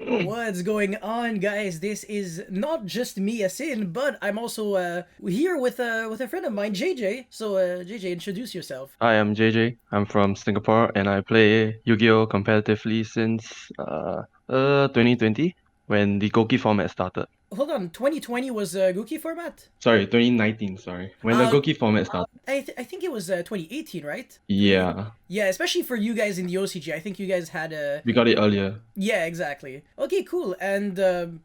What's going on, guys? This is not just me, Asin, but I'm also here with a friend of mine, JJ. So, JJ, introduce yourself. Hi, I'm JJ. I'm from Singapore and I play Yu-Gi-Oh! Competitively since 2020 when the Goki format started. Hold on, 2020 was Gookie format. Sorry, 2019, sorry. When the Uh, Goki format started. I think it was 2018, right? 2018. Yeah, Yeah, especially for you guys in the OCG. I think you guys had a. we got it earlier. Yeah, exactly. Okay, cool. And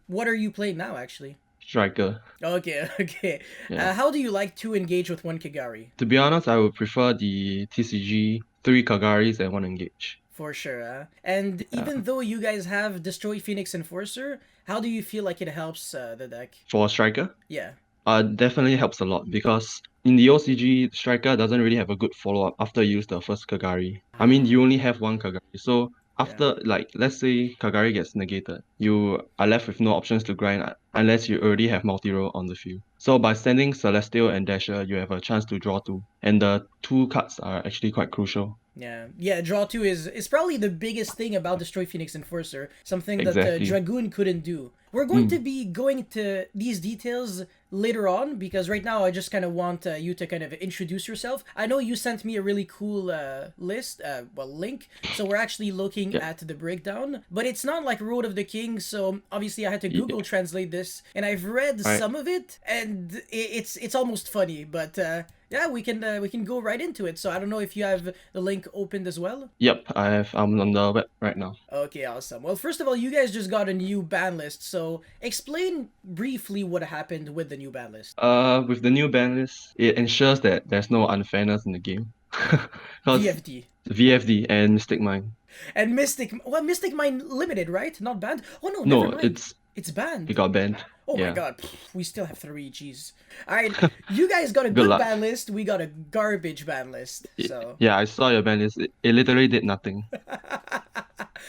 what are you playing now, actually? Striker. Okay, okay. Yeah. How do you like to engage with one Kagari? To be honest, I would prefer the TCG 3 Kagaris and 1 Engage. For sure. And Yeah. even though you guys have Destroy Phoenix Enforcer, how do you feel like it helps the deck? For Striker, Yeah. definitely helps a lot because in the OCG, Striker doesn't really have a good follow-up after you use the first Kagari. I mean, you only have one Kagari, so Yeah. after, like, let's say Kagari gets negated, you are left with no options to grind unless you already have multi-roll on the field. So by sending Celestial and Dasher, you have a chance to draw two, and the two cards are actually quite crucial. Yeah, yeah. Draw two is probably the biggest thing about Destroy Phoenix Enforcer. Something that Exactly. Dragoon couldn't do. We're going to Mm. be going to these details later on because right now I just kind of want you to kind of introduce yourself. I know you sent me a really cool link. So we're actually looking Yeah. at the breakdown, but it's not like Road of the King. So obviously I had to Yeah. Google translate this, and I've read Right. some of it, and it's almost funny, but. Yeah, we can go right into it. So I don't know if you have the link opened as well. Yep. I'm on the web right now. Okay, awesome. Well, first of all, you guys just got a new ban list, so explain briefly what happened with the new ban list. With the new ban list, it ensures that there's no unfairness in the game. Because VFD VFD and Mystic Mine. and Mystic. Well, Mystic Mine limited, right? Not banned. Oh no, never No, mind. It's it banned. got banned. Oh my Yeah. god, we still have three. Jeez. All right, you guys got a Good good luck. ban list. We got a garbage ban list. So Yeah, I saw your ban list. It literally did nothing.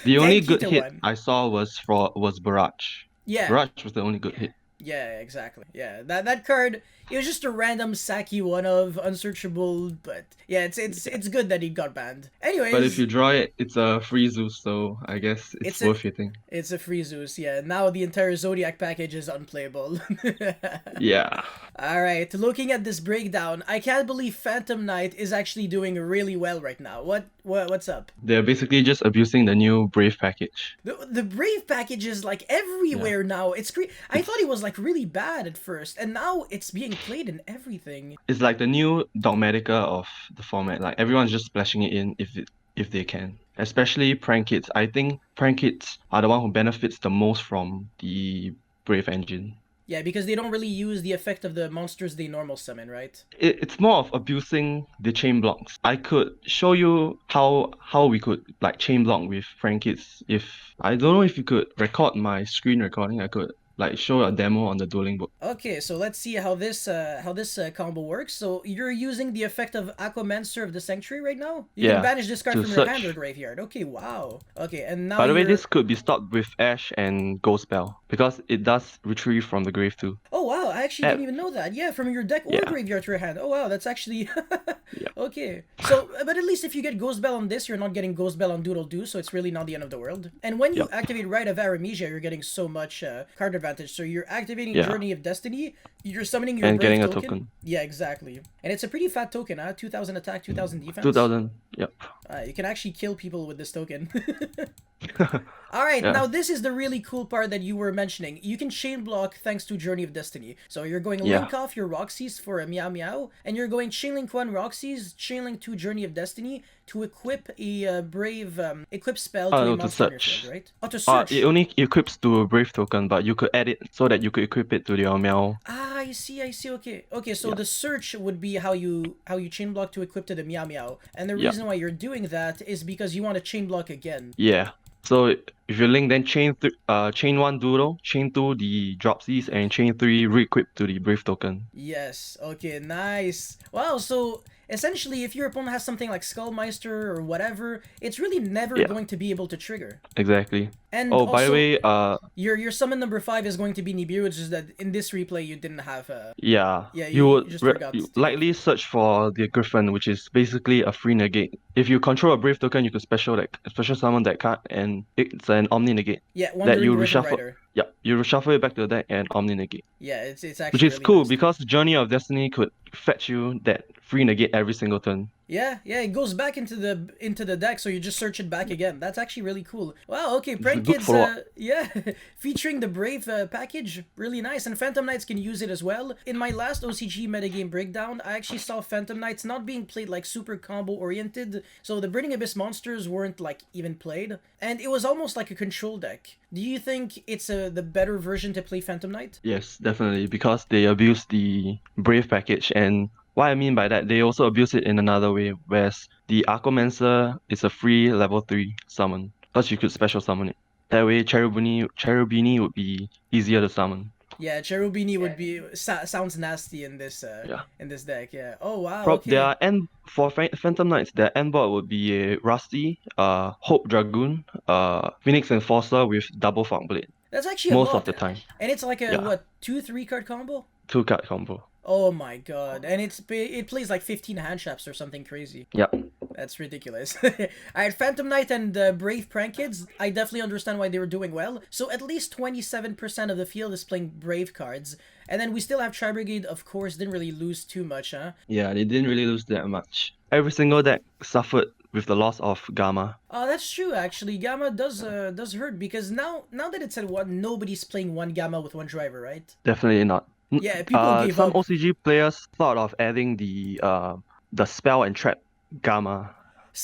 The only thank you good to hit one. I saw was Barrage. Yeah, Barrage was the only good hit. yeah, exactly. Yeah, that card. It was just a random Saki one of unsearchable, but yeah, it's good that he got banned. But if Anyways, you draw it, it's a free Zeus, so I guess it's it's a worth hitting. it's a free Zeus. Yeah, now the entire Zodiac package is unplayable. Yeah. All right, looking at this breakdown, I can't believe Phantom Knight is actually doing really well right now. What's up? They're basically just abusing the new Brave package. The Brave package is like Yeah. everywhere now. I thought it It's was like really bad at first, and now it's being played in everything. it's like the new Dogmatica of the format. Like everyone's just splashing it in if they can. Especially prank kids. I think prank kids are the one who benefits the most from the Brave engine. Yeah, because they don't really use the effect of the monsters they normal summon, right? It's more of abusing the chain blocks. I could show you how we could like chain block with prank kids. If I don't know if you could record my screen recording, I could like show a demo on the dueling book. Okay, so let's see how this combo works. So you're using the effect of Aquamancer of the Sanctuary right now. You can Yeah, banish this card to from your hand or search. graveyard. Okay, wow. Okay, and now By the way, you're. this could be stopped with Ash and Ghost Spell because it does retrieve from the grave too. Oh wow, I actually didn't App. even know that. Yeah, from your deck or Yeah, graveyard to your hand. Oh wow, that's actually yeah, okay. So, but at least if you get Ghost Bell on this, you're not getting Ghost Bell on Doodle Doo, so it's really not the end of the world. And when you yep, activate Rite of Aramesia, you're getting so much card advantage. So you're activating yeah, Journey of Destiny, you're summoning your and Brave getting a token. token. Yeah, exactly. And it's a pretty fat token, huh? 2000 attack, 2000 defense. 2000. Yep. You can actually kill people with this token. Alright, Yeah, now this is the really cool part that you were mentioning. You can chain block thanks to Journey of Destiny. So you're going yeah. Link off your Roxy's for a Meow Meow, and you're going Chainlink 1 Roxy's, Chainlink 2 Journey of Destiny to equip a Brave equip spell to a No, to monster on your field, search. right? Oh, to It search! only equips to a Brave token, but you could add it so that you could equip it to your Meow. Ah, I see, okay. Okay, so Yeah, the search would be how you chain block to equip to the Meow Meow. And the yeah, reason why you're doing that is because you want to chain block again. yeah. So if you link, then chain one Doodle, chain two the Dropsies, and chain three re-equip to the Brave token. Yes. Okay. Nice. Wow. So essentially, if your opponent has something like Skullmeister or whatever, it's really never Yeah. going to be able to trigger. Exactly. And Oh, by the also, way, your summon number 5 is going to be Nibiru, it's just that in this replay you didn't have yeah, yeah, you you would just forgot you to go likely search for the Griffin, which is basically a free negate. If you control a Brave token, you could special summon that card, and it's an Omni negate yeah, that Wandering you Griffin reshuffle. Rider. Yeah, you reshuffle it back to the deck and Omni negate, Yeah, it's which actually is really cool nice. because Journey of Destiny could fetch you that free negate every single turn. Yeah, it goes back into the deck, so you just search it back again. That's actually really cool. Wow, okay, It's a Prank good Kids, follow-up. yeah, featuring the Brave package, really nice. And Phantom Knights can use it as well. In my last OCG metagame breakdown, I actually saw Phantom Knights not being played like super combo oriented, so the Burning Abyss monsters weren't like even played, and it was almost like a control deck. Do you think it's the better version to play Phantom Knight? Yes, definitely, because they abuse the Brave package, and what I mean by that, they also abuse it in another way, whereas the Archomancer is a free level 3 summon, plus you could special summon it. That way, Cherubini would be easier to summon. Yeah, Cherubini would be sounds nasty Yeah. in this deck. Yeah. Oh wow. Okay. Their end for Phantom Knights, their end board would be a Rusty, Hope Dragoon, Phoenix Enforcer with double Fog Blade That's actually a most of lot. the time. And it's like a Yeah, what, 2-3 card combo? 2-card combo. Oh my god. And it plays like 15 hand traps or something crazy. Yep. That's ridiculous. Alright, Phantom Knight and Brave Prank Kids, I definitely understand why they were doing well. So at least 27% of the field is playing Brave cards. And then we still have Tri-Brigade, of course, didn't really lose too much, huh? Yeah, they didn't really lose that much. Every single deck suffered with the loss of Gamma. Oh, that's true. Actually, Gamma does hurt because now that it's at one, nobody's playing one Gamma with one driver, right? Definitely not. Yeah, people gave Some up. OCG players thought of adding the spell and trap Gamma,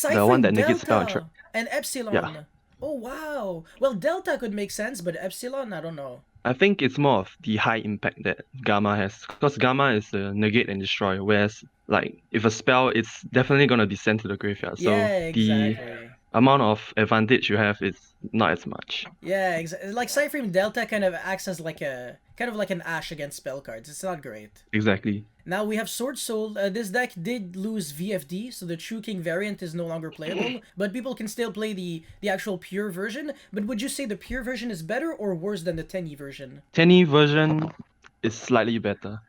the one Ciphering that negates spell and trap. Delta and Epsilon. Yeah. Oh wow. Well, Delta could make sense, but Epsilon, I don't know. I think it's more of the high impact that Gamma has, because Gamma is a negate and destroy, whereas like if a spell, it's definitely gonna descend to the graveyard. So Yeah, the exactly. amount of advantage you have is not as much. Yeah, exactly. Like Ciphering Delta kind of acts as like a kind of like an Ash against spell cards. It's not great. Exactly. Now we have Sword Soul. This deck did lose VFD, so the True King variant is no longer playable, but people can still play the actual pure version. But would you say the pure version is better or worse than the Tenny version? Tenny version is slightly better.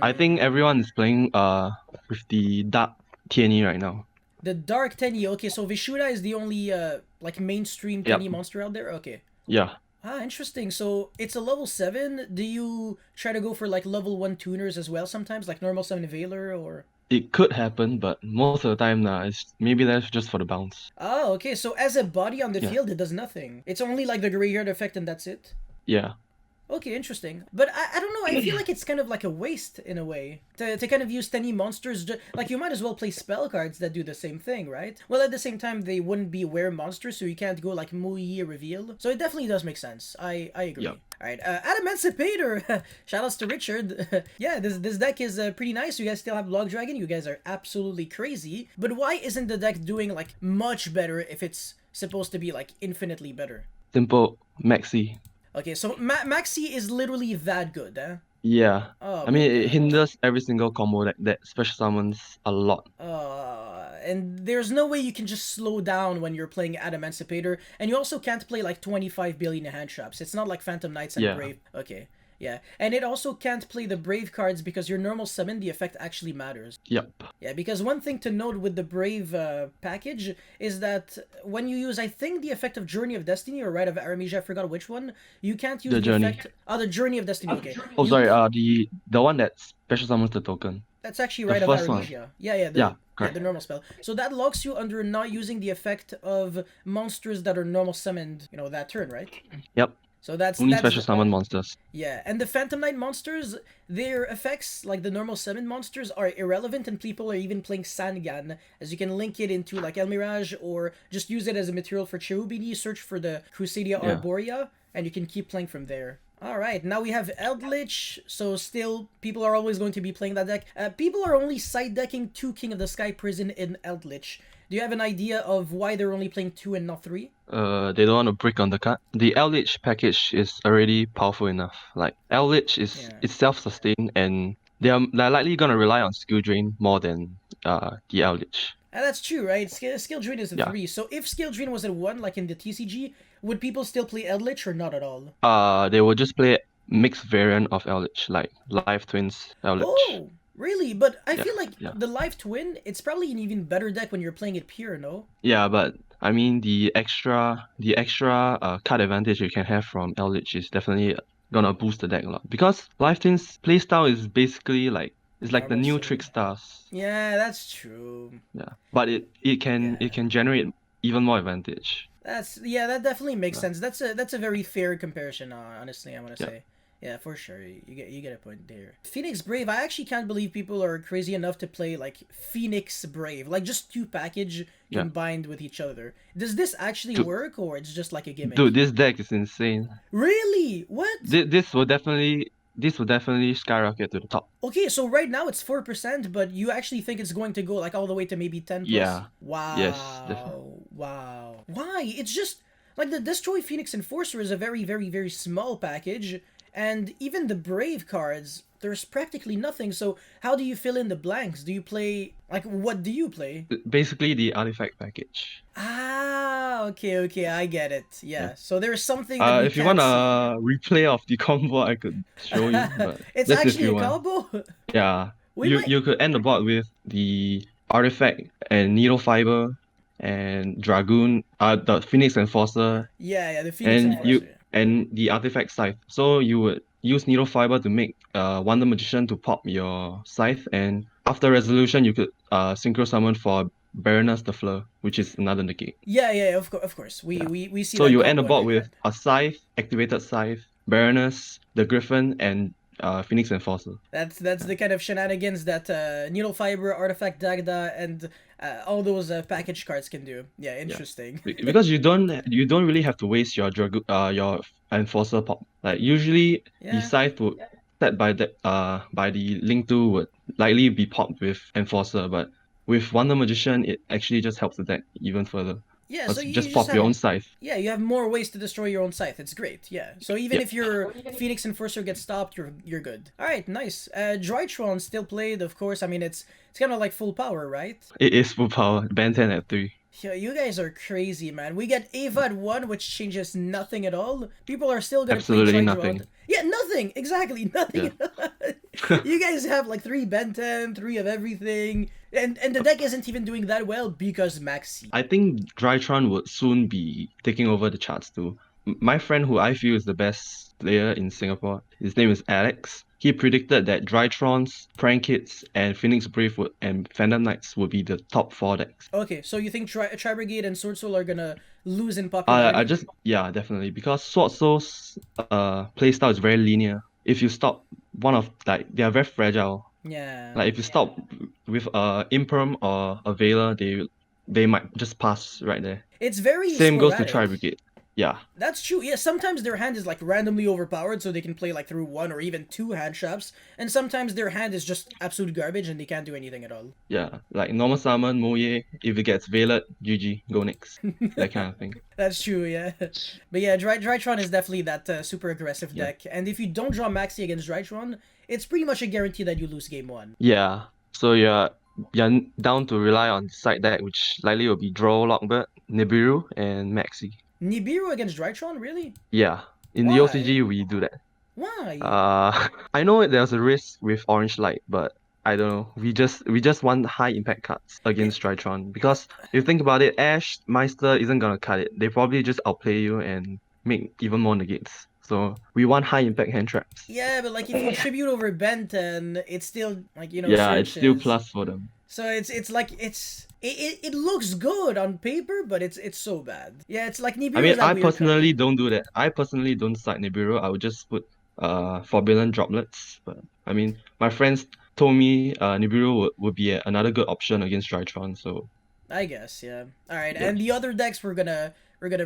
I think everyone is playing with the Dark Tenny right now. The Dark Tenny. Okay, so Vishuda is the only like mainstream Tenny monster out there. Okay. Yeah. Ah, interesting. So it's a level 7. Do you try to go for like level 1 tuners as well sometimes, like normal summon Veiler or? It could happen, but most of the time, maybe that's just for the bounce. Oh, okay. So as a body on the Yeah. field, it does nothing. It's only like the graveyard effect and that's it. Yeah. Okay, interesting. But I don't know, I feel like it's kind of like a waste in a way. To kind of use Tenny monsters, like you might as well play spell cards that do the same thing, right? Well, at the same time, they wouldn't be aware monsters, so you can't go like Mui reveal. So it definitely does make sense. I agree. Yep. Alright, Adamancipator! Shoutouts to Richard. Yeah, this deck is pretty nice. You guys still have Log Dragon. You guys are absolutely crazy. But why isn't the deck doing like much better if it's supposed to be like infinitely better? Simple Maxi. Okay, so Maxi is literally that good, huh? Yeah. Oh, I mean, it hinders every single combo that special summons a lot. and there's no way you can just slow down when you're playing Adamancipator, and you also can't play like 25 billion hand traps. It's not like Phantom Knights and Yeah. Brave. Okay, yeah. And it also can't play the Brave cards because your normal summon, the effect actually matters. Yep. Yeah, because one thing to note with the Brave package is that when you use, I think, the effect of Journey of Destiny or Rite of Aramesia, I forgot which one, you can't use The Journey. effect... Oh, the Journey of Destiny, okay. Oh, You- sorry. The one that special summons the token. That's actually The Rite of first one. Aramesia. Yeah, Yeah, correct. the normal spell. So that locks you under not using the effect of monsters that are normal summoned, that turn, right? Yep. So that's Only special summon monsters. Yeah, and the Phantom Knight monsters, their effects, like the normal summon monsters, are irrelevant, and people are even playing Sangan, as you can link it into like El Mirage, or just use it as a material for Cherubini, search for the Crusadia Yeah. Arborea, and you can keep playing from there. Alright, now we have Eldlich, so still, people are always going to be playing that deck. People are only side decking 2 King of the Sky Prison in Eldlich. Do you have an idea of why they're only playing 2 and not 3? They don't want to brick on the card. The Eldlich package is already powerful enough. Like Eldlich is Yeah. it's self-sustained, and they're likely gonna rely on skill drain more than the Eldlich. And that's true, right? Skill Drain is a Yeah. 3. So if Skill Drain was a 1, like in the TCG, would people still play Eldlich or not at all? They will just play mixed variant of Eldlich, like Life Twins Eldlich. Oh, really? But I Yeah, feel like yeah. the Live Twin, it's probably an even better deck when you're playing it pure, no? Yeah, but I mean the extra card advantage you can have from Eldritch is definitely gonna boost the deck a lot. Because Life Twin's playstyle is basically like it's like the Normal new sim. Trickstars. Yeah, that's true. Yeah. But it Yeah. can generate even more advantage. That definitely makes Yeah. sense. That's a very fair comparison, honestly, I want to Yeah. say. Yeah, for sure. You get a point there. Phoenix Brave, I actually can't believe people are crazy enough to play like Phoenix Brave, like just two package Yeah. combined with each other. Does this actually Dude, work or it's just like a gimmick? dude, this deck is insane. Really? What? This will definitely skyrocket to the top. Okay, so right now it's 4%, but you actually think it's going to go like all the way to maybe 10 plus? Yeah. Yes, definitely. Wow. Why? It's just like the Destroy Phoenix Enforcer is a very, very, very small package, and even the Brave cards, there's practically nothing. So how do you fill in the blanks? Do you play like what do you play? Basically the artifact package. Okay, I get it. Yeah. Yeah. So there's something that we If you want can't see. a replay of the combo, I could show you, but It's that's if actually you a want. combo. Yeah, We you might. you could end the board with the artifact and needle fiber and dragoon, the Phoenix Enforcer, Yeah, the Phoenix and Enforcer. the artifact scythe. So you would use needle fiber to make Wonder Magician to pop your scythe, and after resolution you could synchro summon for Baroness the Fleur, which is another negate. Yeah, of course. Yeah. We see So that you end the combo board every with hand. a scythe, activated scythe, Baroness, the Griffin, and Phoenix Enforcer. That's the kind of shenanigans that Needle Fiber, Artifact Dagda, and all those package cards can do. Yeah, Yeah. interesting. Because you don't really have to waste your Enforcer pop. Like usually the Yeah. scythe would set by the link 2 would likely be popped with Enforcer, but with Wonder Magician it actually just helps the deck even further. Yeah, so Because you just just pop your have own scythe. yeah, you have more ways to destroy your own scythe. It's great. Yeah. So even Yep. if your Phoenix Enforcer gets stopped, you're good. All right, nice. Drytron still played, of course. I mean, it's kind of like full power, right? It is full power. Ben 10 at 3. Yo, you guys are crazy, man. We get Ava at 1, which changes nothing at all. People are still gonna play Absolutely Tridron. nothing. Yeah, nothing. Exactly, nothing. You guys have like 3 Benton, 3 of everything. And the deck isn't even doing that well because Maxi. I think Drytron would soon be taking over the charts too. My friend, who I feel is the best player in Singapore, his name is Alex. He predicted that Drytrons, Prank Hits, and Phoenix Brave and Phantom Knights would be the top 4 decks. Okay, so you think Tri-Brigade and Sword Soul are gonna lose in I popularity? just yeah, definitely, because Sword Soul's playstyle is very linear. If you stop one of like they are very fragile. Yeah. Like if you stop with Imperm or a Veiler, they might just pass right there. It's very Same goes to sporadic. Tri-Brigade. Yeah. That's true. Yeah, sometimes their hand is like randomly overpowered, so they can play like through 1 or even 2 hand traps, and sometimes their hand is just absolute garbage and they can't do anything at all. Yeah, like normal summon, Moye, if it gets Veilet, GG, go next. That kind of thing. That's true, yeah. But yeah, Drytron is definitely that super aggressive Yeah. deck, and if you don't draw Maxi against Drytron, it's pretty much a guarantee that you lose game 1. Yeah, so you're down to rely on side deck, which likely will be Draw, Lockbird, Nibiru, and Maxi. Nibiru against Drytron, really? Yeah, in the Why? OCG we do that. Why? I know there's a risk with Orange Light, but I don't know. We just want high impact cards against Drytron because if you think about it, Ash Meister isn't gonna cut it. They probably just outplay you and make even more negates. So we want high impact hand traps. Yeah, but like if you tribute over Benton, it's still like Yeah, it's still searches. plus for them. So it's like it looks good on paper, but it's so bad. Yeah, it's like Nibiru I mean, is that I weird personally card. don't do that. I personally don't side Nibiru. I would just put Forbidden Droplets. But I mean, my friends told me Nibiru would be another good option against Drytron. So I guess, yeah. All right, yeah. and the other decks we're gonna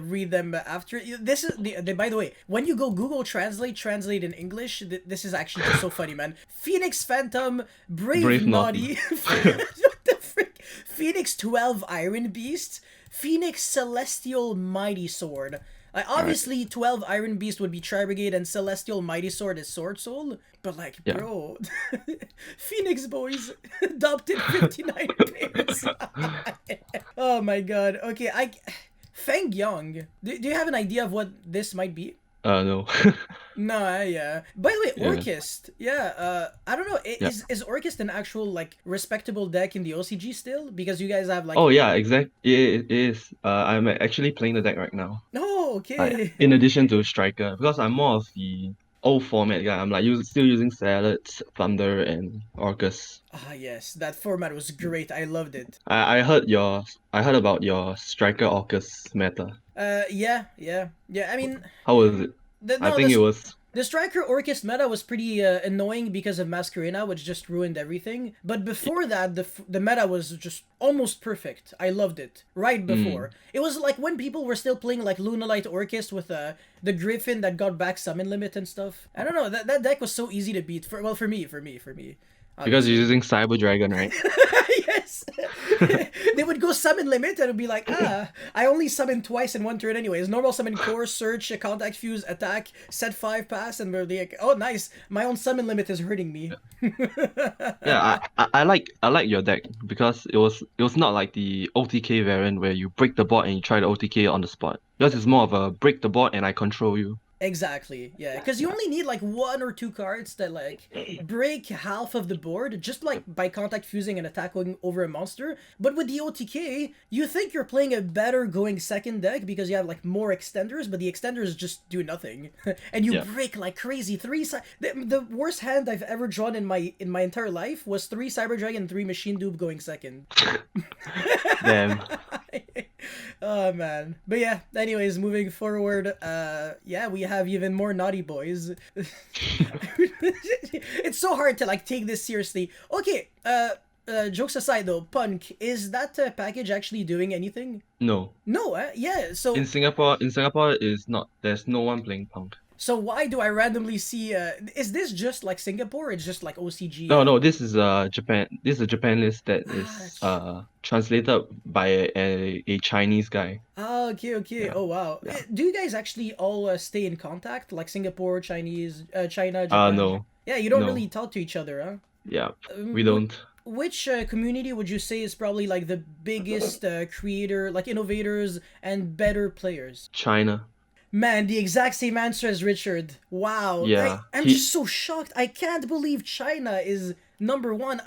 read them after. This is by the way, when you go Google translate in English. This is actually just so funny, man. Phoenix Phantom, Brave, Brave Naughty, Naughty. what the frick? Phoenix 12 Iron Beast, Phoenix Celestial Mighty Sword. Obviously, 12 Iron Beast would be Tri-Brigade and Celestial Mighty Sword is Sword Soul. But like, Yeah. bro, Phoenix Boys adopted 59 pairs. Oh my god. Okay, Feng Yang. Do you have an idea of what this might be? No. No, yeah. By the way, Yeah. Orcust. Yeah, I don't know. Yeah. Is Orcust an actual like respectable deck in the OCG still? Because you guys have like. Oh yeah, exactly. It is. I'm actually playing the deck right now. Oh, Like okay. in addition to Striker, because I'm more of the old format guy. I'm like still using Salads, Thunder, and Orcus. Ah, yes, that format was great. I loved it. I heard about your Striker Orcus meta. Yeah. I mean, How was it? I no, think it was. the Striker Orcust meta was pretty annoying because of Masquerena, which just ruined everything. But before that, the meta was just almost perfect. I loved it. Right before. It was like when people were still playing like Lunalite Orcust with the Griffin that got back summon limit and stuff. I don't know, that deck was so easy to beat. For me. Because Obviously. you're using Cyber Dragon, right? Yes. They would go summon limit and it would be like, I only summon twice in one turn anyways. Normal summon core, search, contact fuse, attack, set 5 pass, and we're like, oh nice, my own summon limit is hurting me. Yeah, I like your deck because it was not like the OTK variant where you break the board and you try to OTK on the spot. Yours is more of a break the board and I control you. Exactly, yeah, because you only need like 1 or 2 cards that like break half of the board just like by contact fusing and attacking over a monster. But with the OTK, you think you're playing a better going second deck because you have like more extenders, but the extenders just do nothing, and you break like crazy. The worst hand I've ever drawn in my entire life was 3 Cyber Dragon, 3 Machine Doob going second. Damn. Oh man. But yeah, anyways, moving forward, yeah, we have even more naughty boys. It's so hard to like take this seriously. Okay, jokes aside though, Punk, is that package actually doing anything? No. No, yeah, so In Singapore is not. There's no one playing Punk. so why do I randomly see is this just like Singapore or it's just like OCG? No, this is Japan. This is a Japan list that is translated by a Chinese guy. Oh, okay. Yeah. Oh, wow. Yeah. Do you guys actually all stay in contact? Like Singapore, China, Japan? No. Yeah, you don't No. really talk to each other, huh? Yeah, we don't. Which community would you say is probably like the biggest creator, like innovators and better players? China. Man, the exact same answer as Richard. Wow. Yeah, I'm just so shocked. I can't believe China is number 1.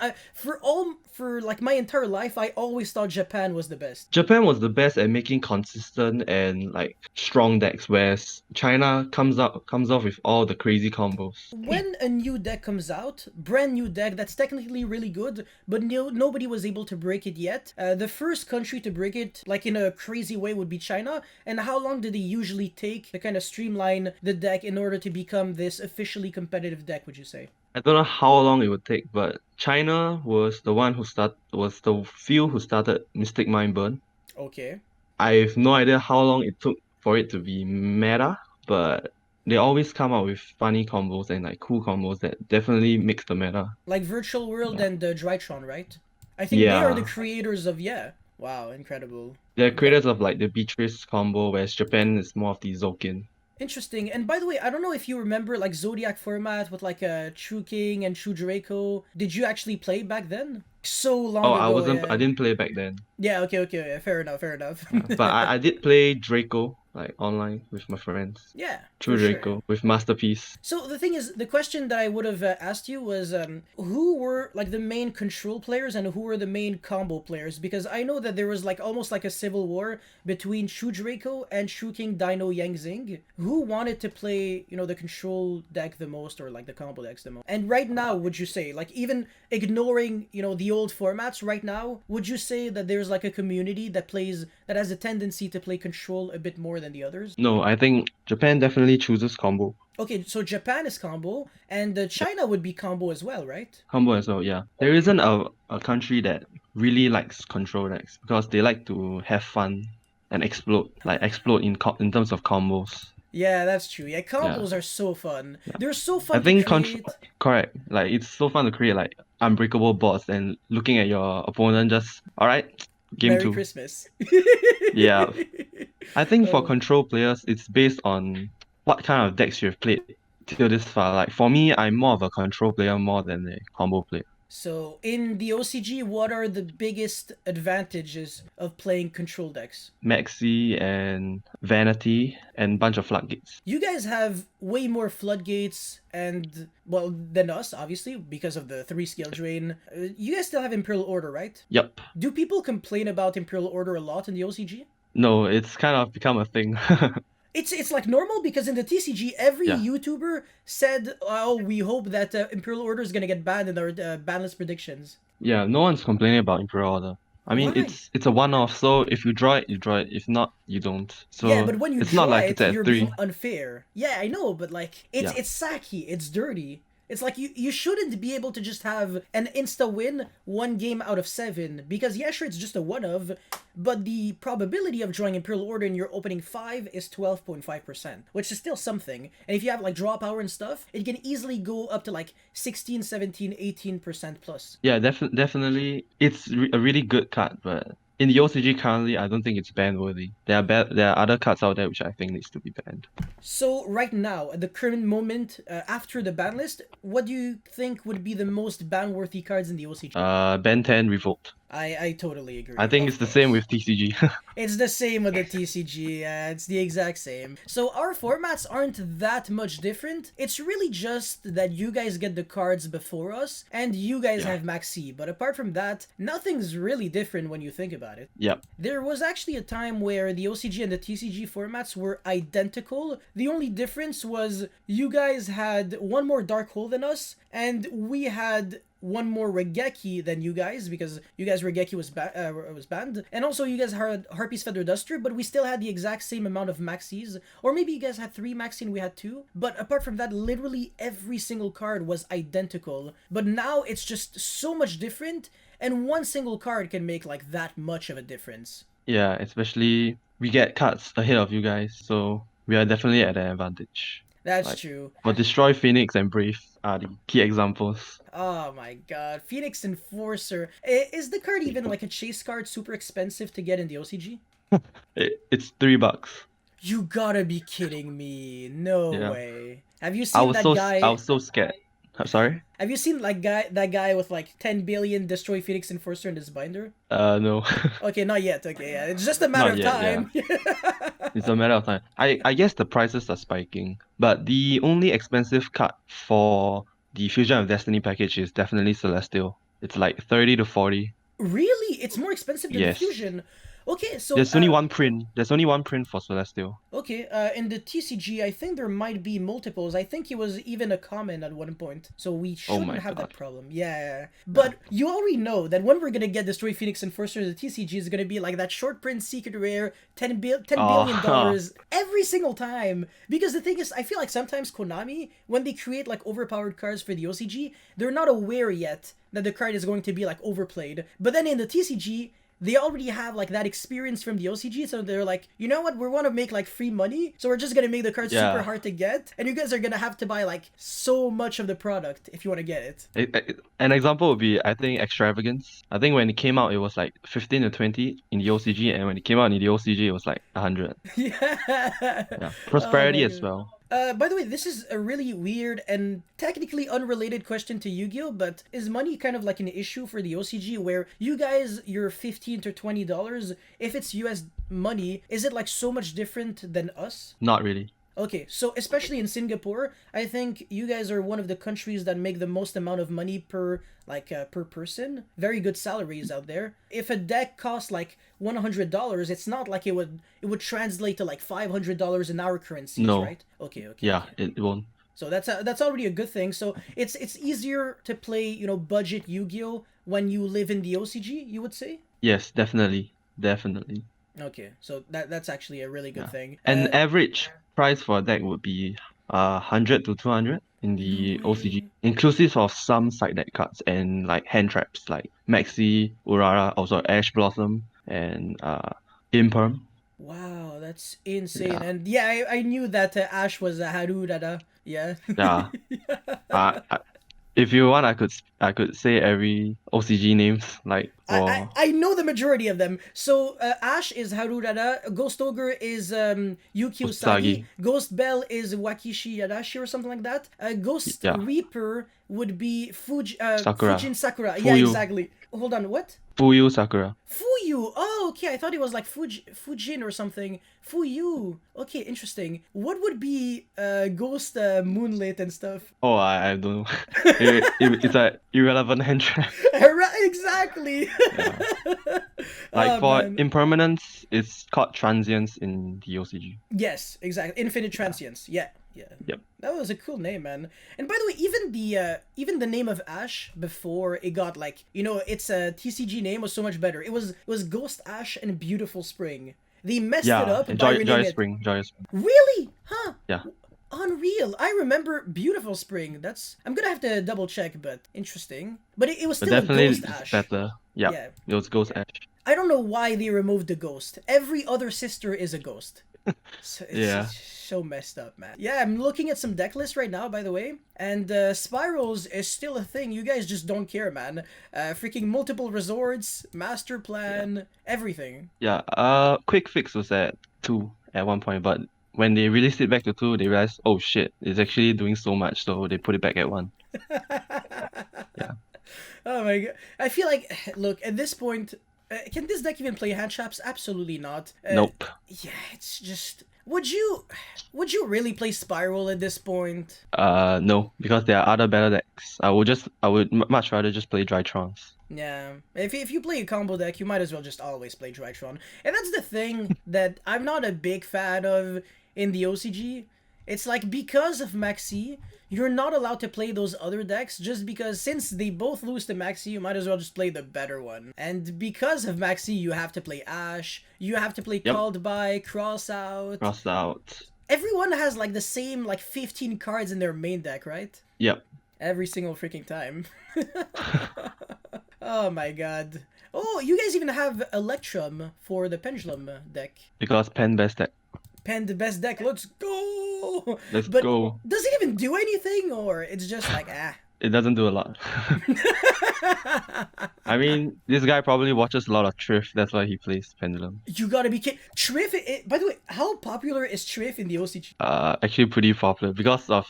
For like my entire life, I always thought Japan was the best. Japan was the best at making consistent and like strong decks, whereas China comes off with all the crazy combos. When a new deck comes out, brand new deck that's technically really good, but nobody was able to break it yet. The first country to break it, like in a crazy way, would be China. And how long did they usually take to kind of streamline the deck in order to become this officially competitive deck, would you say? I don't know how long it would take, but China was the few who started Mystic Mind Burn. Okay. I have no idea how long it took for it to be meta, but they always come out with funny combos and like cool combos that definitely mix the meta. Like Virtual World Yeah. and Drytron, right? I think they are the Yeah. creators of, yeah. Wow, incredible. They're creators of like the Beatrice combo, whereas Japan is more of the Zokin. Interesting. And by the way, I don't know if you remember like Zodiac format with like a True King and True Draco. Did you actually play back then? So long Oh, ago. I Yeah. didn't play back then. Yeah, okay. Yeah, fair enough. But I did play Draco like online with my friends. Yeah, True for sure. Draco with Masterpiece. So the thing is, the question that I would have asked you was, who were like the main control players and who were the main combo players? Because I know that there was like almost like a civil war between Shu Draco and Shu King Dino Yang Zing. Who wanted to play, the control deck the most or like the combo decks the most? And right now, would you say, like even ignoring, the old formats right now, would you say that there's like a community that has a tendency to play control a bit more than the others? No, I think Japan definitely chooses combo. Okay, so Japan is combo, and China would be combo as well, right? Combo as well, yeah. There isn't a country that really likes control decks because they like to have fun and explode in terms of combos. Yeah, that's true. Yeah, combos are so fun. They're so fun I think to create. correct. Like it's so fun to create like unbreakable boards and looking at your opponent just all right, game Merry 2. Christmas. Yeah. I think for Oh. control players, it's based on what kind of decks you've played till this far. Like for me, I'm more of a control player more than a combo player. So in the OCG, what are the biggest advantages of playing control decks? Maxi and Vanity and bunch of floodgates. You guys have way more floodgates and well than us, obviously, because of the three skill drain. You guys still have Imperial Order, right? Yup. Do people complain about Imperial Order a lot in the OCG? No, it's kind of become a thing. It's like normal because in the TCG, every Yeah. YouTuber said, "Oh, we hope that Imperial Order is gonna get banned in our ban list predictions." Yeah, no one's complaining about Imperial Order. I mean, Why? it's a one-off, so if you draw it, you draw it. If not, you don't. Yeah, So but when you it's not draw like it's it, at you're being 3. unfair. Yeah, I know, but like it's Yeah. it's sacky, it's dirty. It's like you shouldn't be able to just have an insta win 1 game out of 7 because yeah, sure it's just a one of, but the probability of drawing Imperial Order in your opening 5 is 12.5%, which is still something. And if you have like draw power and stuff, it can easily go up to like 16, 17, 18% plus. Yeah, definitely, it's a really good card, but in the OCG currently, I don't think it's ban worthy. There are other cards out there which I think needs to be banned. So right now, at the current moment, after the ban list, what do you think would be the most ban-worthy cards in the OCG? Ben 10 Revolt. I totally I agree. think Of it's the same course. with TCG. It's the same with the TCG, it's the exact same. So our formats aren't that much different. It's really just that you guys get the cards before us, and you guys Yeah. have Maxi. But apart from that, nothing's really different when you think about it. Yep. There was actually a time where the OCG and the TCG formats were identical. The only difference was you guys had one more Dark Hole than us, and we had one more Regeki than you guys because you guys Regeki was banned, and also you guys had Harpy's Feather Duster, but we still had the exact same amount of maxis, or maybe you guys had 3 maxi and we had 2. But apart from that, literally every single card was identical. But now it's just so much different, and one single card can make like that much of a difference. Yeah, especially we get cards ahead of you guys, so we are definitely at an advantage. That's Like true. for Destroy Phoenix and Brave are the key examples. Oh my god. Phoenix Enforcer. Is the card even like a chase card super expensive to get in the OCG? It's $3. You gotta be kidding me. No Yeah. way. Have you seen that I guy? was so scared. Sorry? Have you seen like that guy with like 10 billion Destroy Phoenix Enforcer in his binder? No. Okay, not yet. Okay, yeah. It's just a matter Not of yet, yeah. time. It's a matter of time. I guess the prices are spiking, but the only expensive card for the Fusion of Destiny package is definitely Celestial. It's like 30 to 40. Really? It's more expensive than the Yes. Fusion. Okay, so There's only one print. There's only one print for Celestial. okay, in the TCG, I think there might be multiples. I think it was even a common at one point, so we Oh shouldn't my have that god. problem. Yeah, but you already know that when we're gonna get Destroy Phoenix Enforcer, the TCG is gonna be like that short print secret rare, $10 billion Oh, every single time. Because the thing is, I feel like sometimes Konami, when they create like overpowered cards for the OCG, they're not aware yet that the card is going to be like overplayed. But then in the TCG, they already have like that experience from the OCG, so they're like, you know what, we want to make like free money, so we're just gonna make the card super yeah. hard to get, and you guys are gonna have to buy like so much of the product if you want to get it. An example would be, I think, Extravagance. I think when it came out, it was like 15 to 20 in the OCG, and when it came out in the OCG, it was like 100. Yeah. Yeah. Oh Prosperity my as god. well. By the way, this is a really weird and technically unrelated question to Yu-Gi-Oh, but is money kind of like an issue for the OCG where you guys, you're $15 to $20, if it's US money, is it like so much different than us? Not really. Okay, so especially in Singapore, I think you guys are one of the countries that make the most amount of money per per person. Very good salaries out there. If a deck costs like $100, it's not like it would translate to like $500 in our currencies, No. right? Okay, okay. Yeah, Okay. it won't. So that's already a good thing. So it's easier to play, budget Yu-Gi-Oh when you live in the OCG, you would say? Yes, definitely. Definitely. Okay, so that's actually a really good Yeah. thing. An average price for a deck would be 100 to 200 in No the OCG, way. inclusive of some side deck cards and like hand traps like Maxi, Urara, also Ash Blossom, and Imperm. Wow, that's insane. Yeah. And yeah, I knew that Ash was a Harurara. Yeah. Yeah. Uh, I- if you want, I could say every OCG names like for I know the majority of them. So Ash is Harurara, Ghost Ogre is Yuki Usagi, Usagi. Ghost Bell is Wakishi Yadashi or something like that. Ghost Yeah. Reaper would be Sakura. Fujin Sakura. Yeah, Fuyu. exactly. Hold on, what? Fuyu Sakura. Fuyu. Oh, okay. I thought it was like Fujin or something. Fuyu. Okay, interesting. What would be Ghost Moonlit and stuff? Oh, I don't know. It's an irrelevant hand trap. Exactly. Yeah. Like Oh, for man. impermanence, it's called transience in the OCG. Yes, exactly. Infinite Transience. Yeah, yeah. Yep. That was a cool name, man. And by the way, even the name of Ash before it got like, you know, its TCG name was so much better. It was Ghost Ash and Beautiful Spring. They messed it up by renaming Joyous it. Spring, Joyous Spring. Really? Huh? Yeah. Unreal. I remember Beautiful Spring. I'm gonna have to double check, but interesting. But it was But still a definitely Ghost it's Ash. better. Yeah. Yeah. It was Ghost Ash. I don't know why they removed the ghost. Every other sister is a ghost. So it's Yeah. so messed up, man. Yeah, I'm looking at some deck lists right now, by the way, and spirals is still a thing. You guys just don't care, man. Freaking multiple resorts, master plan, everything. Yeah. Quick Fix was at 2 at one point, but when they released it back to 2, they realized, oh shit, it's actually doing so much, so they put it back at 1. Yeah. Oh my god. I feel like, look, at this point, can this deck even play hand traps? Absolutely not. Nope. Yeah, it's just. Would you really play Spiral at this point? No, because there are other better decks. I would much rather just play Drytrons. Yeah. If you play a combo deck, you might as well just always play Drytron. And that's the thing that I'm not a big fan of in the OCG. It's like, because of Maxi, you're not allowed to play those other decks just because since they both lose to Maxi, you might as well just play the better one. And because of Maxi, you have to play Ash, you have to play Yep. Called By, Cross Out. Cross out. Everyone has like the same like 15 cards in their main deck, right? Yep. Every single freaking time. Oh my god. Oh, you guys even have Electrum for the Pendulum deck. Because Pen best deck. Pen the best deck, let's go! Let's But go. does it even do anything, or it's just like, ah? It doesn't do a lot. I mean, this guy probably watches a lot of Thrift, that's why he plays Pendulum. You gotta be kidding. Triff, by the way, how popular is Triff in the OCG? Actually pretty popular because of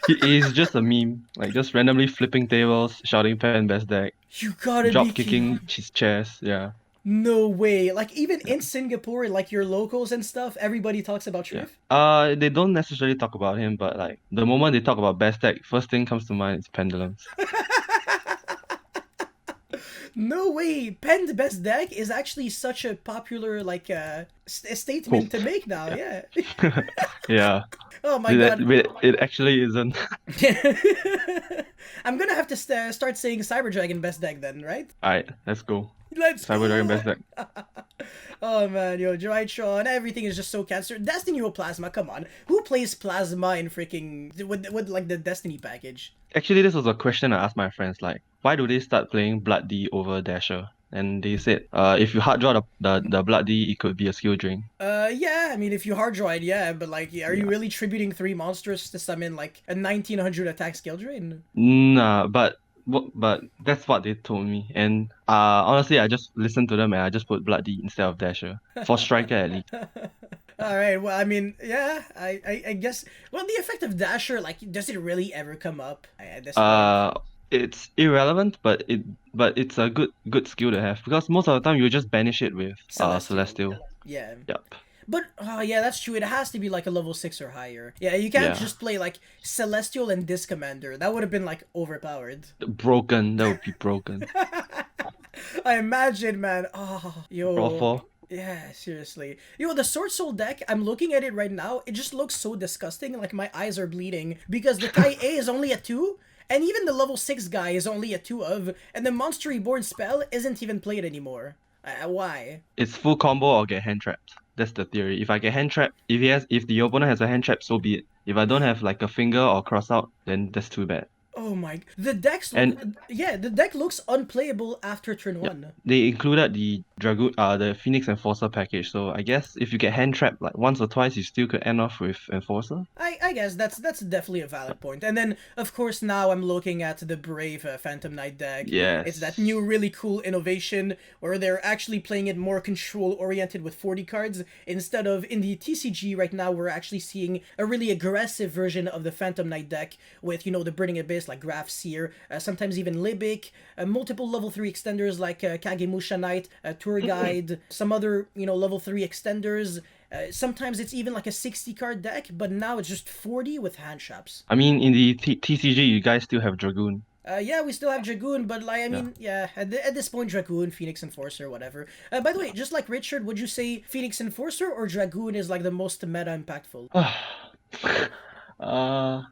he's just a meme, like just randomly flipping tables, shouting Pen best deck, You gotta drop be kicking kidding. his chairs. Yeah. No way. Like, even in Singapore, like your locals and stuff, everybody talks about Yeah. Triff? They don't necessarily talk about him, but like the moment they talk about best deck, first thing comes to mind is Pendulums. No way! Pen the best deck is actually such a popular like statement to make now. Yeah. Yeah. Oh my god. It actually isn't. I'm gonna have to start saying Cyber Dragon best deck then, right? Alright, let's go. Let's Cyber Dragon best deck. Oh man, yo, Drytron, everything is just so cancer. Destiny or Plasma, come on. Who plays Plasma in freaking with like the Destiny package? Actually, this was a question I asked my friends, like, why do they start playing Blood D over Dasher? And they said, if you hard draw the Blood D, it could be a skill drain. Yeah, I mean, if you hard draw it, yeah, but like, are you Yeah. really tributing 3 monsters to summon like a 1900 attack skill drain? Nah, but that's what they told me. And honestly, I just listened to them and I just put Blood D instead of Dasher. For Striker at least. Alright, well, I mean, yeah, I guess, well, the effect of Dasher, like, does it really ever come up at this point? It's irrelevant, but it's a good skill to have because most of the time you just banish it with Celestial. Yeah. Yep. But, oh yeah, that's true. It has to be like a level 6 or higher. Yeah, you can't Yeah. just play like Celestial and Disc Commander. That would have been like overpowered. Broken. That would be broken. I imagine, man. Oh, yo. Raw 4. Yeah, seriously. Yo, the Sword Soul deck, I'm looking at it right now. It just looks so disgusting. Like, my eyes are bleeding. Because the Kai A is only a 2. And even the level 6 guy is only a 2 of. And the Monster Reborn spell isn't even played anymore. Why? It's full combo or get hand trapped. That's the theory. If I get hand trapped, if the opponent has a hand trap, so be it. If I don't have like a finger or cross out, then that's too bad. Oh my, the decks look, And yeah, the deck looks unplayable after turn yeah, 1. they included the the Phoenix Enforcer package. So I guess if you get hand trapped like once or twice, you still could end off with Enforcer. I guess that's definitely a valid point. And then of course now I'm looking at the Brave Phantom Knight deck. It's that Yes. new really cool innovation where they're actually playing it more control oriented with 40 cards instead of in the TCG right now we're actually seeing a really aggressive version of the Phantom Knight deck with the Burning Abyss like Graf Seer, sometimes even Libic, multiple level 3 extenders like Kagemusha Knight, Tour Guide, some other level 3 extenders. Sometimes it's even like a 60 card deck, but now it's just 40 with hand traps. I mean, in the TCG, you guys still have Dragoon. Yeah, we still have Dragoon, but like, I Yeah. mean, yeah, at this point, Dragoon, Phoenix Enforcer, whatever. By the way, just like Richard, would you say Phoenix Enforcer or Dragoon is like the most meta impactful? uh,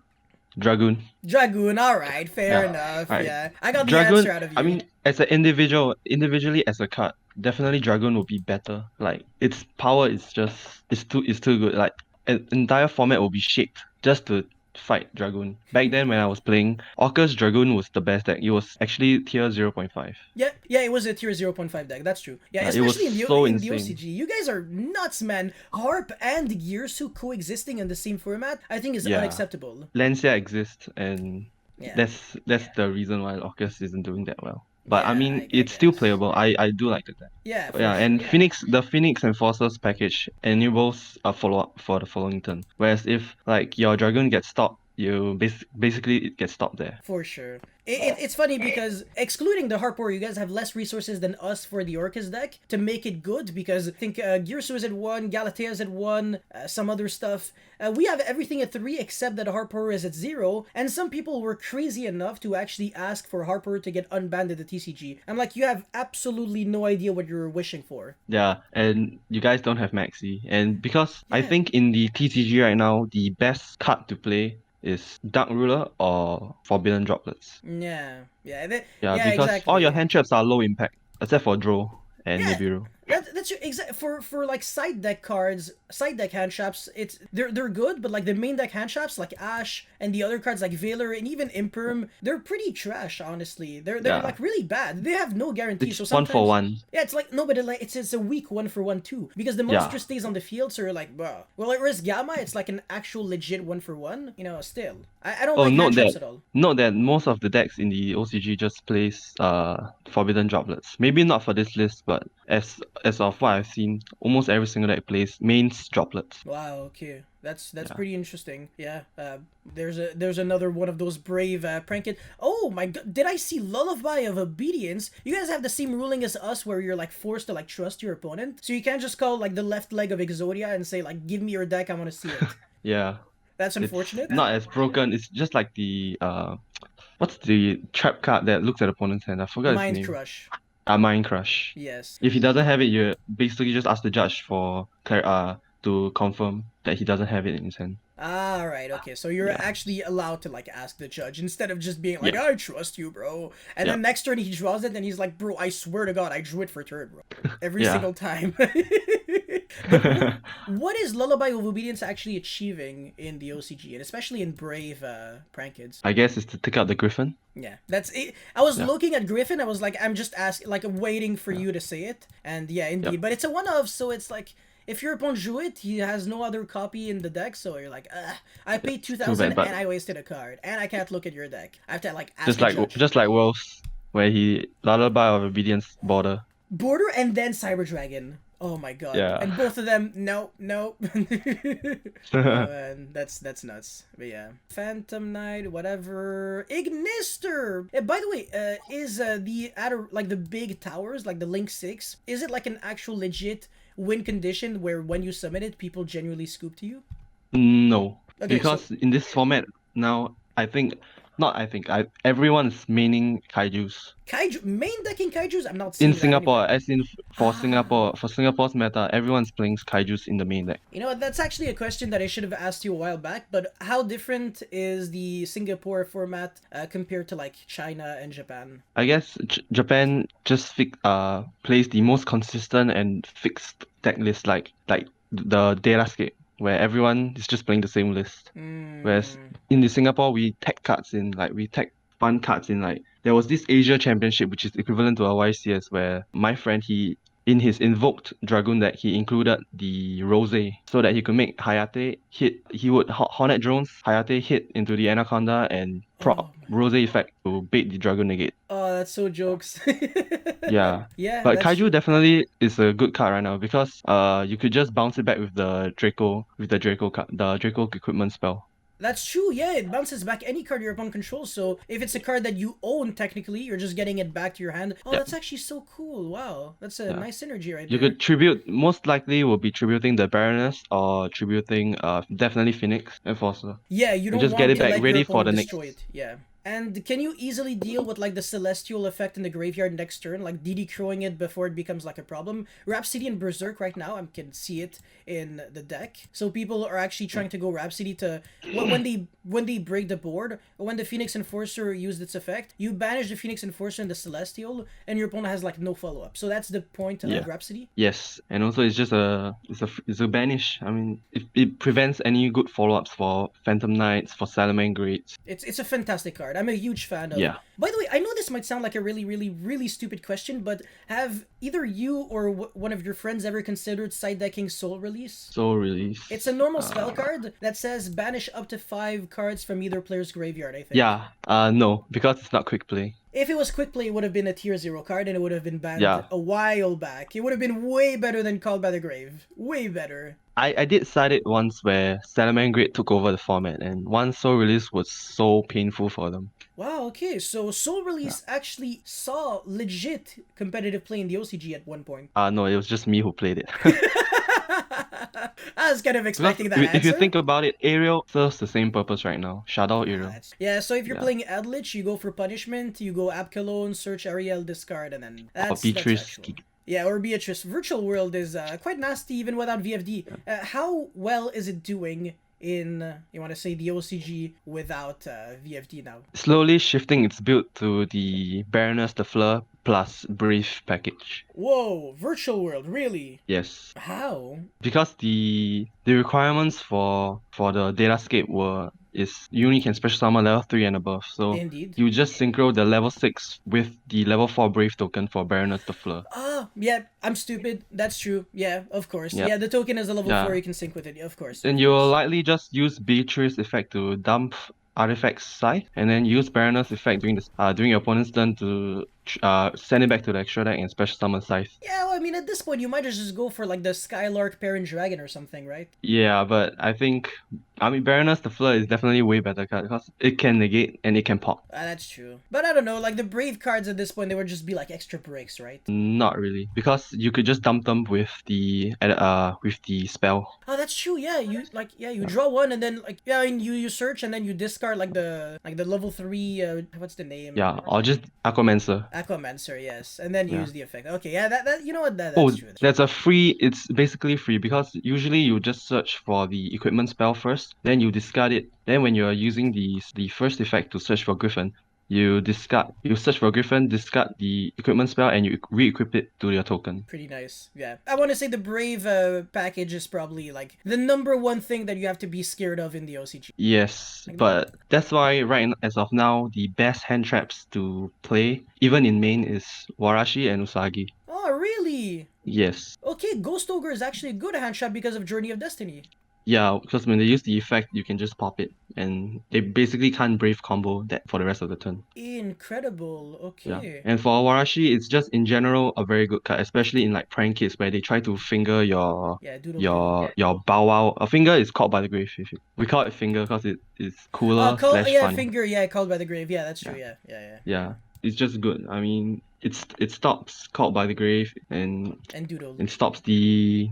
Dragoon. Dragoon, alright, fair Yeah. enough, Right. yeah. I got the Dragoon, answer out of you. I mean, as an individually as a card, definitely Dragoon will be better. Like its power is just it's too good. Like an entire format will be shaped just to fight Dragoon. Back then when I was playing, Orcust Dragoon was the best deck. It was actually tier 0.5. Yeah, it was a tier 0.5 deck, that's true. Yeah, It was especially so in the insane. OCG. You guys are nuts, man. Harp and Gearsu coexisting in the same format, I think is Yeah. unacceptable. Lancia exists, and Yeah. that's the reason why Orcust isn't doing that well. But I Yeah, mean, I it's still guess. playable. I do like the deck. Yeah, for Yeah, sure. and the Phoenix Enforcers package enables a follow-up for the following turn. Whereas if like your Dragon gets stopped, you basically it gets stopped there. For sure. It's funny because excluding the Harp War, you guys have less resources than us for the Orcus deck to make it good because I think Gearsu is at 1, Galatea is at 1, some other stuff. We have everything at 3 except that Harp War is at 0, and some people were crazy enough to actually ask for Harp War to get unbanned at the TCG. I'm like, you have absolutely no idea what you're wishing for. Yeah, and you guys don't have Maxi. And because I Yeah. think in the TCG right now, the best card to play is Dark Ruler or Forbidden Droplets. Yeah. Yeah, Yeah, yeah, because all your exactly. hand traps are low impact, except for Drow and Yeah, Nibiru. that's exact for like side deck cards, side deck hand traps. They're good, but like the main deck hand traps like Ash and the other cards like Valor and even Imperm, they're pretty trash. Honestly, they're Yeah. like really bad. They have no guarantee. It's So 1 for sometimes 1. yeah, it's like no, but it's a weak 1-for-1 too because the monster stays on the field. So you're like, bro. Well, at Risk Gamma, it's like an actual legit 1-for-1. Still, I don't Oh, like hand note traps that at all. note that most of the decks in the OCG just plays Forbidden Droplets. Maybe not for this list, but as of what I've seen, almost every single deck plays mains Droplets. Wow. Okay. That's Yeah. pretty interesting. Yeah. There's another one of those brave prank it. Oh my god! Did I see Lullaby of Obedience? You guys have the same ruling as us, where you're like forced to like trust your opponent, so you can't just call like the left leg of Exodia and say like, "Give me your deck, I want to see it." Yeah. That's It's unfortunate. not as broken. It's just like the what's the trap card that looks at opponent's hand? I forgot its Mind name. Crush. Mind Crush. Yes. If he doesn't have it, you basically just ask the judge to confirm that he doesn't have it in his hand. Ah, right. Okay. So you're Yeah. actually allowed to like ask the judge instead of just being like, Yeah. "I trust you, bro," and Yeah. then next turn he draws it, and he's like, "Bro, I swear to God, I drew it for turn, bro." Every Yeah. single time. But what is Lullaby of Obedience actually achieving in the OCG, and especially in Brave Prank Kids? I guess it's to take out the Griffin. Yeah, that's it. I was Yeah. looking at Griffin. I was like, I'm just asking, like, waiting for you to say it. And yeah, indeed. Yep. But it's a one-of, so it's like, if your opponent drew it, he has no other copy in the deck. So you're like, I paid 2,000 but- and I wasted a card, and I can't look at your deck. I have to like ask Just the like judge. just like Wolves, where he Lullaby of Obedience border. Border and then Cyber Dragon. Oh my god. Yeah. And both of them, no. Oh, man, that's nuts. But yeah. Phantom Knight, whatever. Ignister! By the way, is the big towers, like the Link 6, is it like an actual legit win condition where when you summon it, people genuinely scoop to you? No, Okay, because in this format now, everyone is maining kaijus. Kaiju, main decking Kaijus? I'm not seeing In that Singapore, anywhere. as in for Singapore's meta, everyone's playing kaijus in the main deck. You know what, that's actually a question that I should have asked you a while back, but how different is the Singapore format compared to like China and Japan? I guess Japan just plays the most consistent and fixed deck list, like the Datascape, where everyone is just playing the same list. Whereas in the Singapore, we tag cards in, like we tag fun cards in like there was this Asia Championship which is equivalent to our YCS where my friend he in his invoked Dragoon deck he included the Rose so that he could make Hayate hit he would Hornet Drones, Hayate hit into the Anaconda and Oh prop Rose effect to bait the Dragon Negate. Oh, that's so jokes. Yeah. Yeah, But that's Kaiju true. definitely is a good card right now because you could just bounce it back with the Draco card, the Draco equipment spell. That's true, yeah, it bounces back any card your opponent controls, so if it's a card that you own, technically, you're just getting it back to your hand. Oh, Yeah. that's actually so cool, wow. That's a Yeah. nice synergy right You there. could tribute, most likely will be tributing the Baroness or tributing definitely Phoenix Enforcer. Yeah, you And don't just get want it to back let your ready for opponent the destroy next. it, yeah. And can you easily deal with like the Celestial effect in the graveyard next turn, like DD crowing it before it becomes like a problem? Rhapsody and Berserk right now, I can see it in the deck. So people are actually trying to go Rhapsody to when they break the board, or when the Phoenix Enforcer used its effect, you banish the Phoenix Enforcer and the Celestial, and your opponent has like no follow up. So that's the point Yeah. of Rhapsody. Yes, and also it's just it's a banish. I mean, it prevents any good follow-ups for Phantom Knights, for Salamangreats. It's a fantastic card. I'm a huge fan of. Yeah. By the way, I know this might sound like a really stupid question, but have either you or one of your friends ever considered side decking Soul Release? So release. It's a normal spell card that says banish up to 5 cards from either player's graveyard, I think. Yeah. No, because it's not quick play. If it was quick play, it would have been a tier 0 card and it would have been banned Yeah. a while back. It would have been way better than Called by the Grave. Way better. I did side it once where Salamangreat took over the format, and one Soul Release was so painful for them. Wow, okay, so Soul Release actually saw legit competitive play in the OCG at one point. No, it was just me who played it. I was kind of Because expecting that if you answer. think about it, Ariel serves the same purpose right now. Shadow Ariel. Yeah, so if you're Yeah. playing Eldlich, you go for punishment, you go Abkalone, search Ariel, discard, and then that's Beatrice. actual. Yeah, or Beatrice. Virtual World is quite nasty even without VFD. How well is it doing in, you want to say, the OCG without VFD now? Slowly shifting its build to the Baroness the Fleur plus Brief package. Whoa, Virtual World, really? Yes. How? Because the requirements for the datascape is you only can special summon level 3 and above. So Indeed. you just synchro the level 6 with the level 4 Brave token for Baroness the Fleur. Ah, yeah, I'm stupid. That's true. Yeah, of course. Yeah. Yeah, the token is a level Yeah. 4, you can sync with it, of course. Then you'll likely just use Beatrice effect to dump artifacts side, and then use Baroness effect during your opponent's turn to send it back to the extra deck and special summon Scythe. Yeah, well, I mean, at this point, you might just go for like the Skylark Parent Dragon or something, right? Yeah, but I mean Baroness the Fleur is definitely way better card because it can negate and it can pop. That's true. But I don't know, like the Brave cards at this point, they would just be like extra breaks, right? Not really, because you could just dump them with the spell. Oh, that's true. Yeah, you draw one and then you search and then you discard like the level 3 what's the name? Yeah, or just Aquamancer. Aquamancer, yes, and then Yeah. use the effect. Okay, yeah, that you know what that's Oh, true. that's a free. It's basically free because usually you just search for the equipment spell first, then you discard it. Then when you are using the first effect to search for Griffin, you search for Griffin, discard the equipment spell, and you re-equip it to your token. Pretty nice. Yeah, I want to say the Brave package is probably like the number one thing that you have to be scared of in the OCG. Yes, but that's why as of now, the best hand traps to play, even in main, is Warashi and Usagi. Oh, really? Yes. Okay, Ghost Ogre is actually a good hand trap because of Journey of Destiny. Yeah, because when they use the effect, you can just pop it, and they basically can't Brave combo that for the rest of the turn. Incredible. Okay. Yeah, and for Warashi, it's just in general a very good card, especially in like prank kits where they try to finger your Bow Wow. A finger is caught by the grave. We call it finger because it is cooler slash fun. Finger. Yeah, Called by the Grave. Yeah, that's true. Yeah. Yeah, it's just good. I mean, it stops caught by the grave and Doodle. and stops the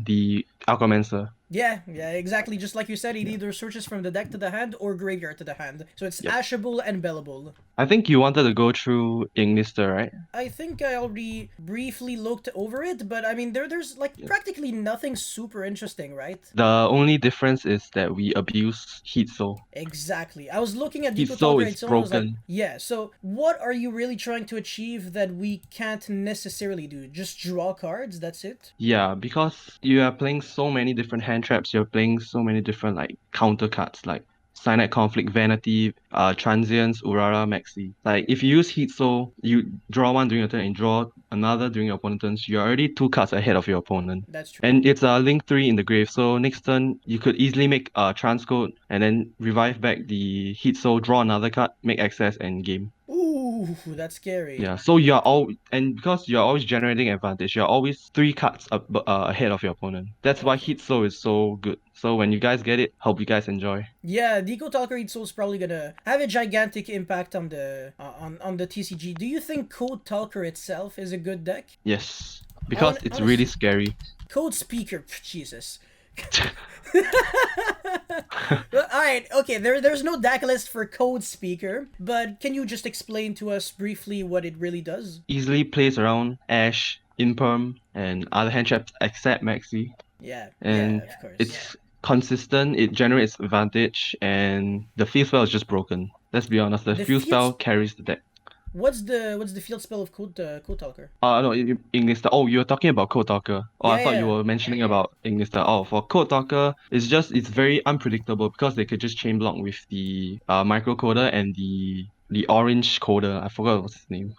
Aquamancer. Yeah, exactly. Just like you said, it either searches from the deck to the hand or graveyard to the hand. So it's ashable and bellable. I think you wanted to go through Ignister, right? I think I already briefly looked over it, but I mean, there's like practically nothing super interesting, right? The only difference is that we abuse Heat Soul. Exactly. I was looking at Heat Deepo Soul Talker is and I was like, broken. yeah, so what are you really trying to achieve that we can't necessarily do? Just draw cards, that's it? Yeah, because you are playing so many different hand traps, you're playing so many different like counter cards. Like Signet Conflict, Vanity, Transience, Urara, Maxi. Like if you use Heat Soul, you draw one during your turn and draw another during your opponent's turn. You're already 2 cards ahead of your opponent. That's true. And it's a link 3 in the grave, so next turn you could easily make a transcode and then revive back the Heat Soul, draw another card, make access and game. Ooh, that's scary. Yeah, so you're all and because you're always generating advantage, you're always 3 cards ahead of your opponent. That's why Okay. Heat Soul is so good. So when you guys get it, hope you guys enjoy. Yeah, Deco Talker Eat Soul is probably gonna have a gigantic impact on the on the TCG. Do you think Code Talker itself is a good deck? Yes, because it's really scary. Code Speaker, Jesus. Alright, okay, there's no deck list for Code Speaker, but can you just explain to us briefly what it really does? Easily plays around Ash, Imperm, and other hand traps except Maxi. Yeah, And of course. it's consistent, it generates advantage, and the field spell is just broken. Let's be honest, the field spell carries the deck. What's the field spell of Code Talker? No, English. Oh, you were talking about Code Talker. Oh, I thought you were mentioning about English. Oh, for Code Talker, it's very unpredictable because they could just chain block with the microcoder and the orange coder. I forgot what's his name.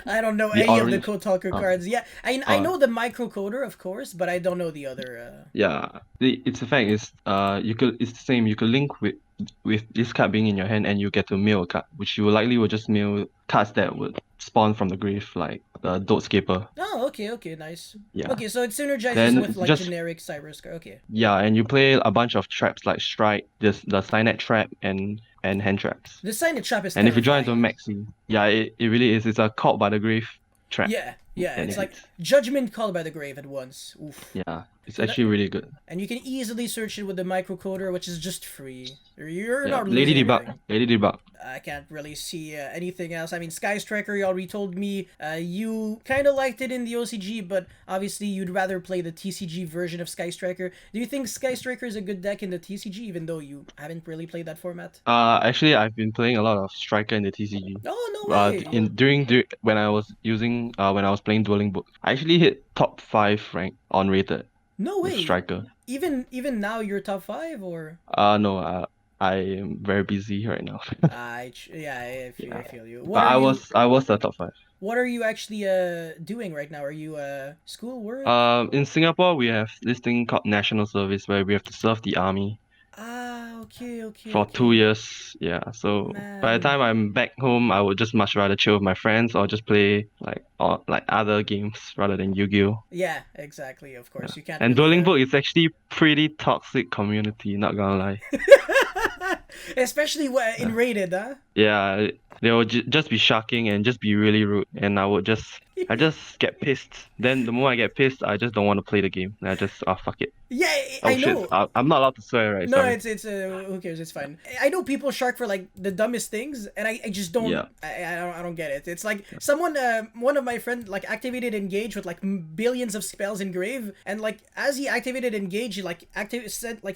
I don't know any of the Code Talker cards. Yeah, I know the microcoder, of course, but I don't know the other. Yeah, it's the fact is it's the same. You could link with this card being in your hand and you get to mill a card, which you likely would just mill cards that would spawn from the grave, like the Dotescaper. Oh, okay, nice. Yeah. Okay, so it synergizes with like generic Cyrus card. Okay. Yeah, and you play a bunch of traps like Strike, the Signet Trap and hand traps. The Signet Trap is and if you join into Maxi, yeah, it really is. It's a Caught by the Grave trap. Yeah, it's like Judgment Called by the Grave at once. Oof. Yeah, it's actually really good. And you can easily search it with the microcoder, which is just free. You're not Lady losing Debug. anything. Lady Debug. I can't really see anything else. I mean, Sky Striker, you already told me you kind of liked it in the OCG, but obviously you'd rather play the TCG version of Sky Striker. Do you think Sky Striker is a good deck in the TCG, even though you haven't really played that format? Actually, I've been playing a lot of Striker in the TCG. Oh, no way! When I was playing Dueling Book, I actually hit top 5 rank on rated. No way! Striker. Even now you're top 5 or? No. I am very busy right now. I feel you. But I was the top 5. What are you actually doing right now? Are you school work? In Singapore we have this thing called national service where we have to serve the army. Okay. For 2 years, yeah. So by the time I'm back home, I would just much rather chill with my friends or just play like other games rather than Yu-Gi-Oh. Yeah, exactly. Of course, you can't. And Dueling Book is actually pretty toxic community, not gonna lie. Especially in rated, huh? Yeah, they will just be shocking and just be really rude, and I just get pissed. Then the moment I get pissed, I just don't want to play the game. I just fuck it. Yeah, I know. Shit. I'm not allowed to swear, right? No, Sorry. it's who cares? It's fine. I know people shark for like the dumbest things, and I just don't. Yeah. I don't get it. It's like someone, one of my friends, like activated Engage with like billions of spells in grave, and like as he activated Engage, he like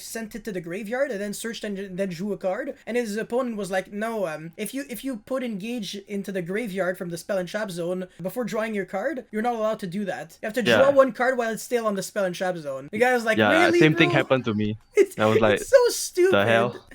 sent it to the graveyard, and then searched and then drew a card, and his opponent was like, no, if you put Engage into the graveyard from the spell and trap zone before drawing your card, you're not allowed to do that. You have to draw one card while it's still on the spell and trap zone. The guy was like, yeah, really, same bro? thing happened to me. I was like, it's so stupid. The hell?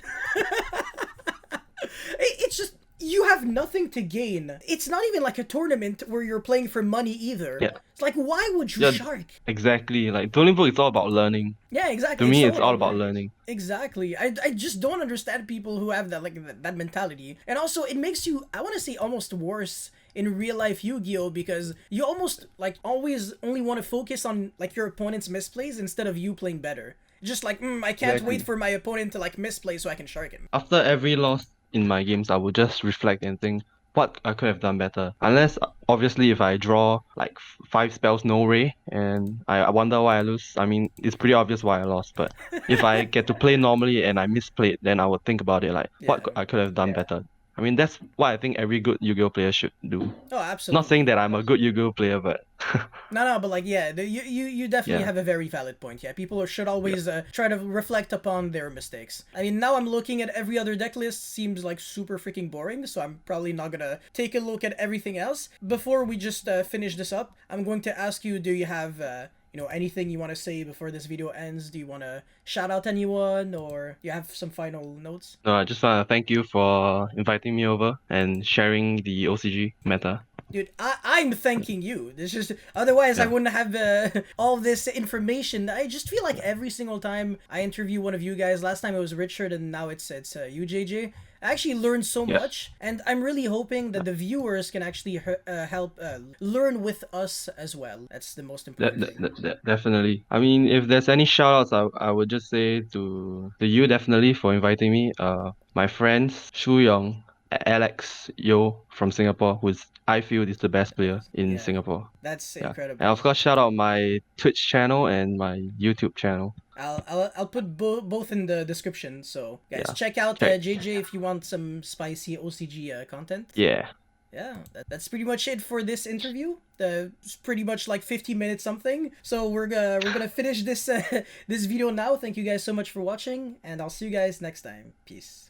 It's just, you have nothing to gain. It's not even like a tournament where you're playing for money either. Yeah. It's like, why would you shark? Exactly. Like Dueling Book is all about learning. Yeah, exactly. To me, it's all about learning. Exactly. I just don't understand people who have that mentality. And also, it makes you, I want to say, almost worse in real life Yu-Gi-Oh, because you almost like always only want to focus on like your opponent's misplays instead of you playing better. Just like, I can't wait for my opponent to like misplay so I can shark him. After every loss in my games, I would just reflect and think what I could have done better. Unless obviously if I draw like 5 spells no ray and I wonder why I lose. I mean, it's pretty obvious why I lost, but if I get to play normally and I misplayed, then I would think about it like what I could have done better. I mean, that's what I think every good Yu-Gi-Oh player should do. Oh, absolutely. Not saying that I'm a good Yu-Gi-Oh player, but no, but like, yeah, you definitely have a very valid point. Yeah, people should always try to reflect upon their mistakes. I mean, now I'm looking at every other deck list, seems like super freaking boring, so I'm probably not gonna take a look at everything else. Before we just finish this up, I'm going to ask you, do you have anything you want to say before this video ends? Do you want to shout out anyone, or you have some final notes? No, I just want to thank you for inviting me over and sharing the OCG meta. Dude, I'm thanking you. This is otherwise I Yeah. wouldn't have all this information. I just feel like every single time I interview one of you guys. Last time it was Richard, and now it's you, JJ. I actually learned so Yes. much, and I'm really hoping that the viewers can actually help learn with us as well. That's the most important thing. Definitely. I mean, if there's any shoutouts, I would just say to you definitely for inviting me. My friends Shu Yong, Alex Yo from Singapore, who's I feel is the best player in Yeah, Singapore. that's Yeah. incredible. And of course, shout out my Twitch channel and my YouTube channel. I'll put both in the description. So guys, Yeah. check out Check. JJ if you want some spicy OCG content. Yeah. Yeah, that's pretty much it for this interview. It's pretty much like 50 minutes something. So we're gonna finish this this video now. Thank you guys so much for watching, and I'll see you guys next time. Peace.